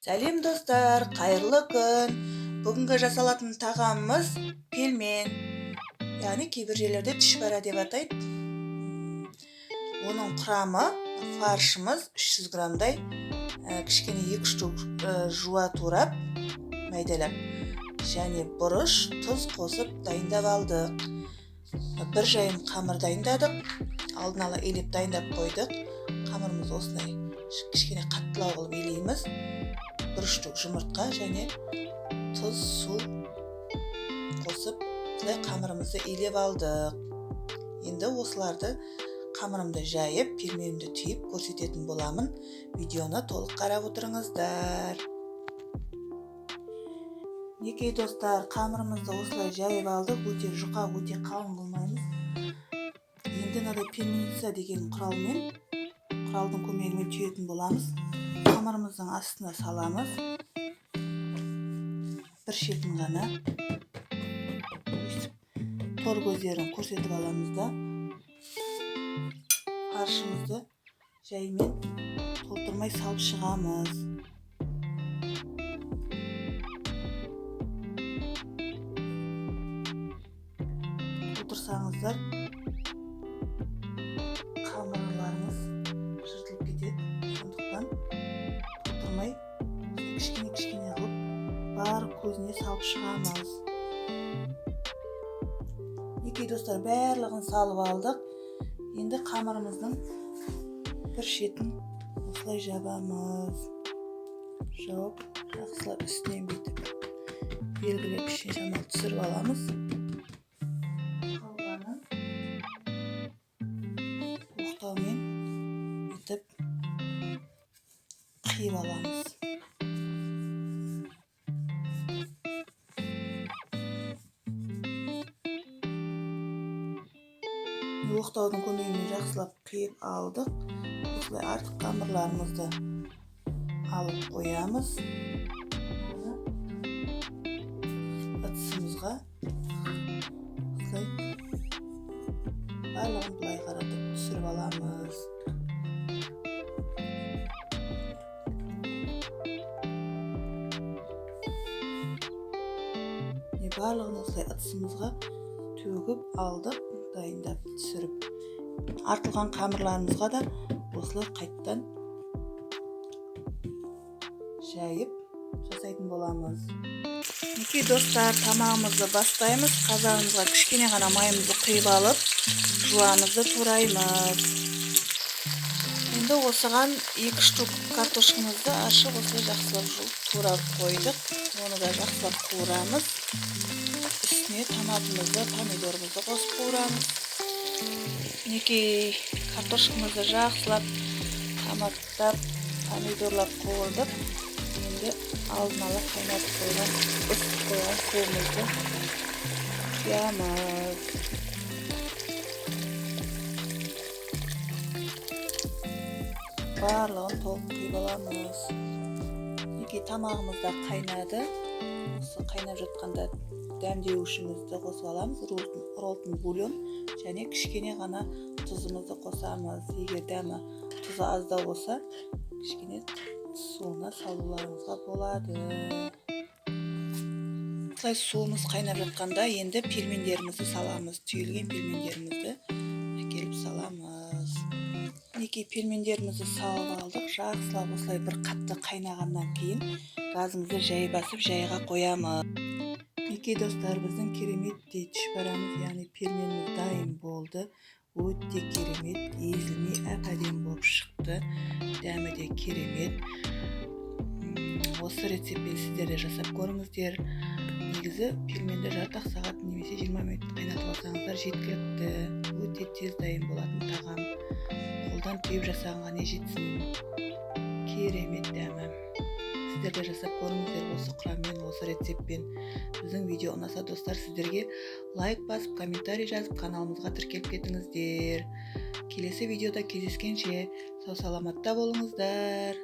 Сәлем достар, қайырлы күн. Бүгінгі жасалатын тағамымыз пельмен. Яғни кейбір жерлерде түшпәрә деп атайды. Оның құрамы фаршымыз 300 грамдай, кішкене 2 штук жуа турап, майдалап, және бұрыш, тұз қосып дайындап алдық. Бір жайын қамыр дайындадық. Алдын ала елеп дайындап қойдық. Қамырымыз осылай кішкене қаттылау қылып елейміз. 1 штук жұмыртқа және тұз, су қосып, қамырымызды елеп алдық. Енді осыларды қамырымды жайып, пельменімді түйіп көрсететін боламын. Видеоны толық қарап отырыңыздар. Некей достар, қамырымызды осылай жайып алдық. Өте жұқа, өте қалың қылмаймыз. Енді мынадай пельменица деген құралдың көмегімен түйетін боламыз. Қамырымыздың астына саламыз. Бір шетін ғана. Тор көздерін көрсетіп аламыз да. Фаршымызды жаймен толтырмай салып шығамыз. Отырсаңыздар, қамырларыңыз жыртылып кетеді. Сондықтан толтырмай кішкене қылып бар көзіне салып шығамыз. Некей достар, барлығын салып алдық. Енді қамырымыздың бір шетін осылай жабамыз. Жауып, жақсылап үстінен бетіп белгілеп шамалы түсіріп аламыз. Қалғанын оқтаумен бетіп қиып аламыз. Оқтаудың көмегімен жақсылап қиып алдық. Осылай артық қамырларымызды алып қоямыз. Ыдысымызға осылай барлығын былай қаратып түсіріп аламыз. Барлығын осылай ыдысымызға төгіп алдық. Дайындап түсіріп, артылған қамырларымызға да осылай қайттан жайып жасайтын боламыз. Некей достар, тамағымызды бастаймыз. Қазағымызға кішкене ғана майымызды құйып алып, жуамызды тураймыз. Енді осыған 2 штук картошкамызды ашып, осылай жақсылап жуып турап қойдық. Оны да жақсылап қуырамыз. Үстіне томатымызды, помидорымызды қосып қуырамыз. Некей картошкамызды жақсылап қаматтап, помидорлап қуырдық. Енді алдын ала қайнатып қойған, ысытып қойған суымызды құямыз. Барлығын толық құйып аламыз. Некей тамағымыз да қайнады. Осы қайнап жатқанда дәмдеуішімізді қосып аламыз. Ролтон бульон және кішкене ғана тұзымызды қосамыз. Егер дәмі тұзы аздау болса, кішкене суына салуларыңызға болады. Осылай суымыз қайнап жатқанда енді пельмендерімізді саламыз. Түйілген пельмендерімізді әкеліп саламыз. Некей пельмендерімізді салып алдық. Жақсылап осылай бір қатты қайнағаннан кейін газымызды жай басып, жайға қоямыз. Некей достар, біздің керемет түшпәрамыз, яғни пельменіміз дайын болды. Өте керемет, езілмей әп-әдемі болып шықты. Дәмі де керемет. Осы рецептпен сіздер де жасап көріңіздер. Негізі пельменді жарты сағат немесе 20 минут қайнатып алсаңыздар жеткілікті. Өте тез дайын болатын тағам. Қолдан түйіп жасағанға не жетсін. Керемет дәмі. Сіздер де жасап көріңіздер осы құраммен, осы рецептпен. Біздің видео ұнаса достар, сіздерге лайк басып, комментарий жазып, каналымызға тіркеліп кетіңіздер. Келесі видеода кездескенше сау саламатта болыңыздар.